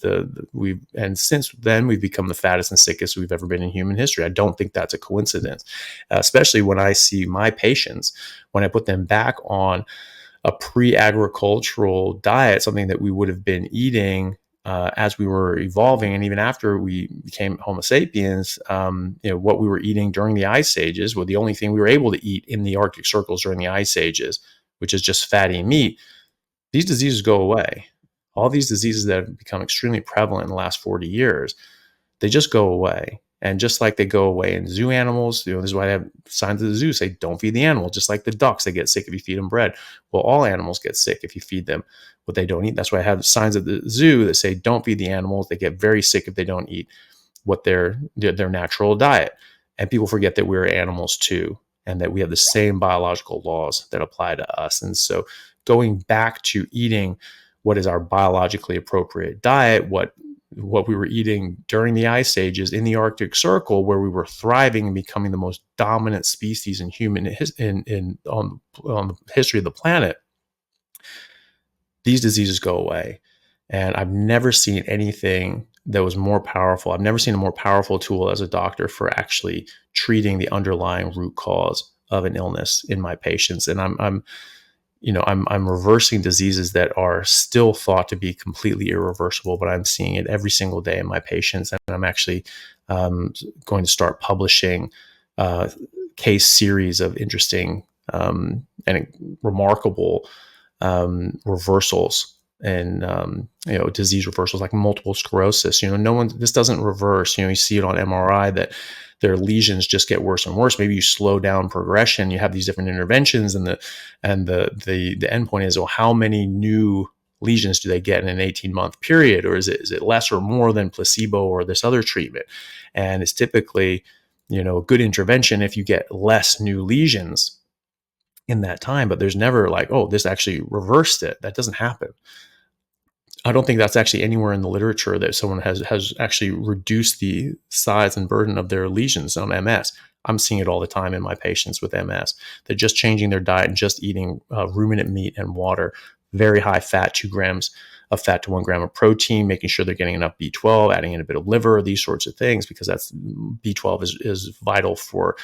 since then we've become the fattest and sickest we've ever been in human history. I don't think that's a coincidence, especially when I see my patients, when I put them back on a pre-agricultural diet, something that we would have been eating as we were evolving, and even after we became Homo sapiens. What we were eating during the ice ages were the only thing we were able to eat in the Arctic circles during the ice ages, which is just fatty meat. These diseases go away. All these diseases that have become extremely prevalent in the last 40 years, they just go away. And just like they go away in zoo animals, this is why I have signs of the zoo say, don't feed the animal. Just like the ducks, they get sick if you feed them bread. Well, all animals get sick if you feed them what they don't eat. That's why I have signs at the zoo that say, don't feed the animals. They get very sick if they don't eat what their natural diet. And people forget that we're animals too, and that we have the same biological laws that apply to us. And so going back to eating what is our biologically appropriate diet, what we were eating during the ice ages in the Arctic Circle, where we were thriving and becoming the most dominant species in on the history of the planet, these diseases go away. And I've never seen anything that was more powerful. I've never seen a more powerful tool as a doctor for actually treating the underlying root cause of an illness in my patients. And I'm reversing diseases that are still thought to be completely irreversible, but I'm seeing it every single day in my patients. And I'm actually going to start publishing case series of interesting and remarkable reversals and disease reversals, like multiple sclerosis. This doesn't reverse. You see it on MRI that their lesions just get worse and worse. Maybe you slow down progression. You have these different interventions, and the endpoint is, well, how many new lesions do they get in an 18-month period, or is it less or more than placebo or this other treatment? And it's typically, a good intervention if you get less new lesions in that time, but there's never like, oh, this actually reversed it. That doesn't happen. I don't think that's actually anywhere in the literature that someone has actually reduced the size and burden of their lesions on MS. I'm seeing it all the time in my patients with MS. They're just changing their diet and just eating ruminant meat and water, very high fat, 2 grams of fat to 1 gram of protein, making sure they're getting enough B12, adding in a bit of liver, these sorts of things, because that's B12 is vital for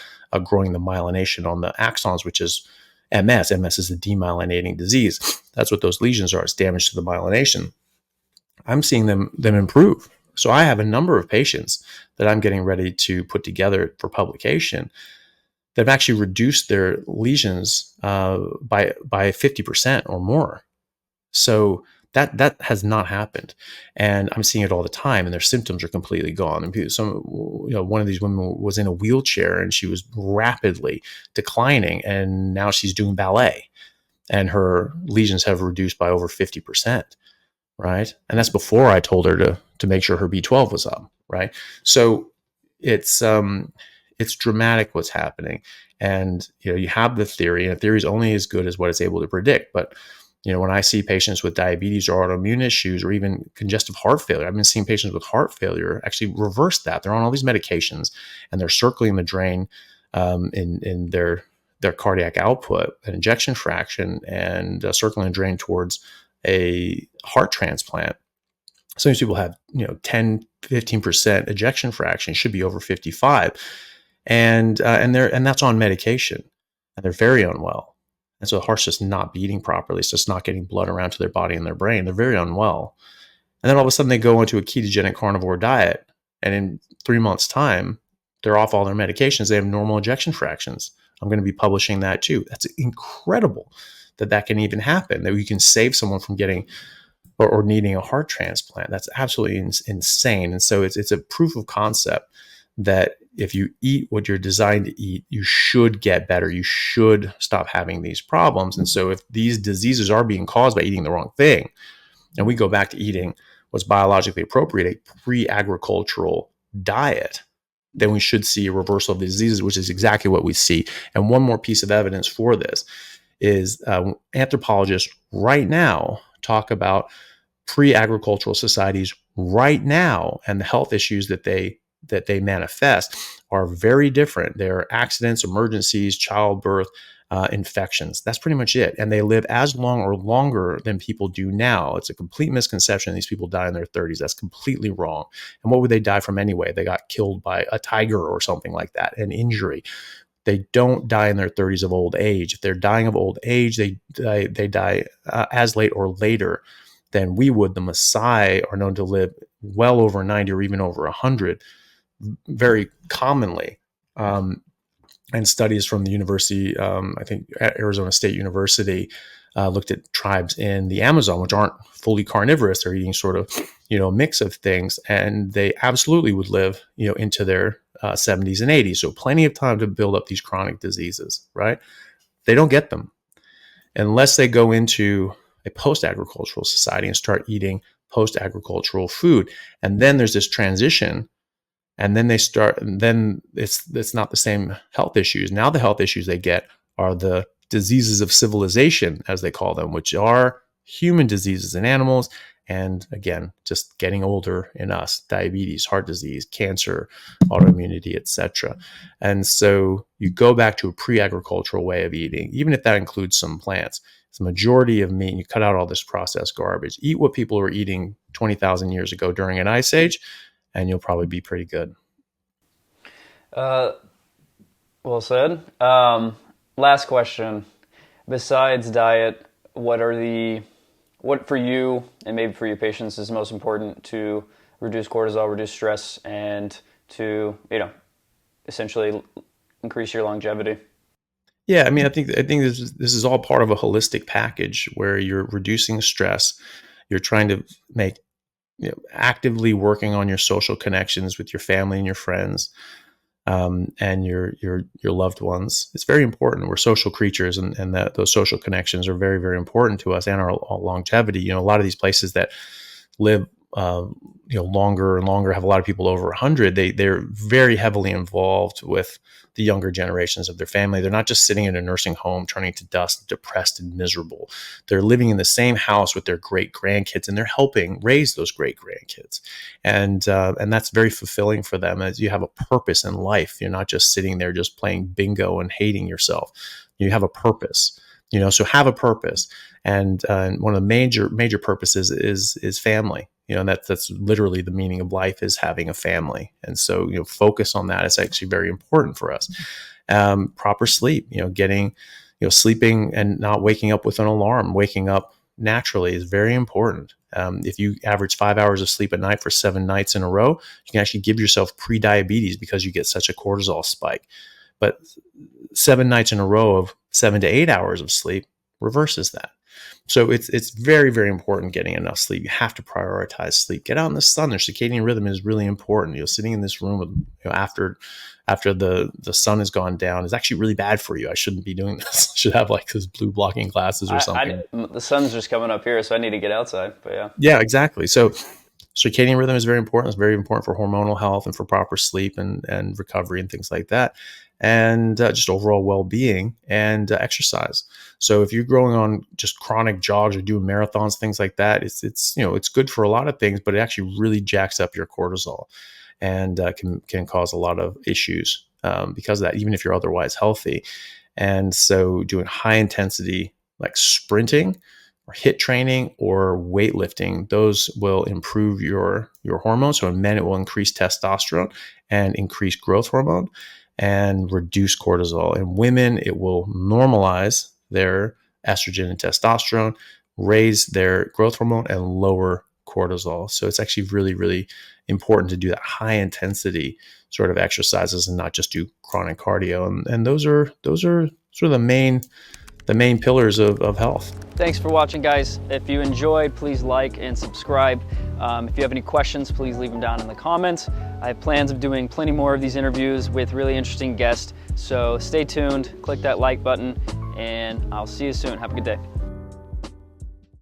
growing the myelination on the axons, which is MS. MS is a demyelinating disease. That's what those lesions are. It's damage to the myelination. I'm seeing them improve. So I have a number of patients that I'm getting ready to put together for publication that have actually reduced their lesions by 50% or more. So that has not happened, and I'm seeing it all the time. And their symptoms are completely gone. And one of these women was in a wheelchair and she was rapidly declining, and now she's doing ballet, and her lesions have reduced by over 50%. Right. And that's before I told her to make sure her B12 was up. Right. So it's dramatic what's happening. And you have the theory, and the theory is only as good as what it's able to predict. But when I see patients with diabetes or autoimmune issues or even congestive heart failure, I've been seeing patients with heart failure actually reverse that. They're on all these medications and they're circling the drain in their cardiac output and ejection fraction, and circling the drain towards a heart transplant. Some of these people have 10-15% ejection fraction, should be over 55, and that's on medication, and they're very unwell. And so the heart's just not beating properly. It's just not getting blood around to their body and their brain. They're very unwell. And then all of a sudden they go into a ketogenic carnivore diet, and in 3 months' time, they're off all their medications. They have normal ejection fractions. I'm going to be publishing that too. That's incredible that can even happen, that you can save someone from getting or needing a heart transplant. That's absolutely insane. And so it's a proof of concept that if you eat what you're designed to eat, you should get better. You should stop having these problems. And so if these diseases are being caused by eating the wrong thing, and we go back to eating what's biologically appropriate, a pre-agricultural diet, then we should see a reversal of the diseases, which is exactly what we see. And one more piece of evidence for this is anthropologists right now talk about pre-agricultural societies right now, and the health issues that they manifest are very different. They're accidents, emergencies, childbirth, infections. That's pretty much it. And they live as long or longer than people do now. It's a complete misconception these people die in their 30s. That's completely wrong. And what would they die from anyway? They got killed by a tiger or something like that, an injury. They don't die in their 30s of old age. If they're dying of old age, they die as late or later than we would. The Maasai are known to live well over 90 or even over 100 very commonly. And studies from the university, I think at Arizona State University, looked at tribes in the Amazon, which aren't fully carnivorous. They're eating sort of, a mix of things, and they absolutely would live, into their 70s and 80s. So plenty of time to build up these chronic diseases, right? They don't get them unless they go into a post-agricultural society and start eating post-agricultural food. And then there's this transition, and then then it's not the same health issues. Now the health issues they get are the diseases of civilization, as they call them, which are human diseases in animals. And again, just getting older in us: diabetes, heart disease, cancer, autoimmunity, etc. And so you go back to a pre-agricultural way of eating, even if that includes some plants. It's a majority of meat, and you cut out all this processed garbage. Eat what people were eating 20,000 years ago during an ice age, and you'll probably be pretty good. Well said. Last question. Besides diet, what for you and maybe for your patients is most important to reduce cortisol, reduce stress, and to, essentially increase your longevity? Yeah, I mean, I think this is all part of a holistic package where you're reducing stress, you're trying to make, actively working on your social connections with your family and your friends, and your loved ones. It's very important. We're social creatures, and that those social connections are very, very important to us and our longevity. A lot of these places that live longer and longer, have a lot of people over 100. They're very heavily involved with the younger generations of their family. They're not just sitting in a nursing home turning to dust, depressed and miserable. They're living in the same house with their great grandkids, and they're helping raise those great grandkids. And that's very fulfilling for them, as you have a purpose in life. You're not just sitting there just playing bingo and hating yourself. You have a purpose. So have a purpose, and one of the major purposes is family. And that's literally the meaning of life, is having a family. And so, focus on that. It's actually very important for us. Proper sleep, getting, sleeping and not waking up with an alarm, waking up naturally is very important. If you average 5 hours of sleep at night for 7 nights in a row, you can actually give yourself pre-diabetes because you get such a cortisol spike. But 7 nights in a row of 7 to 8 hours of sleep reverses that. So it's very, very important getting enough sleep. You have to prioritize sleep. Get out in the sun. Their circadian rhythm is really important. Sitting in this room with, after the sun has gone down is actually really bad for you. I shouldn't be doing this. I should have like those blue blocking glasses or something. The sun's just coming up here, so I need to get outside. But yeah. Yeah, exactly. So Circadian rhythm is very important. It's very important for hormonal health and for proper sleep and recovery and things like that. And just overall well-being and exercise. So if you're going on just chronic jogs or doing marathons, things like that, it's good for a lot of things, but it actually really jacks up your cortisol and can cause a lot of issues because of that, even if you're otherwise healthy. And so doing high intensity like sprinting or HIIT training or weightlifting, those will improve your hormones. So in men, it will increase testosterone and increase growth hormone and reduce cortisol. In women, it will normalize their estrogen and testosterone, raise their growth hormone, and lower cortisol. So it's actually really, really important to do that high intensity sort of exercises and not just do chronic cardio. And those are sort of the main pillars of health. Thanks for watching, guys. If you enjoyed, please like and subscribe. If you have any questions, please leave them down in the comments. I have plans of doing plenty more of these interviews with really interesting guests. So stay tuned, click that like button, and I'll see you soon. Have a good day.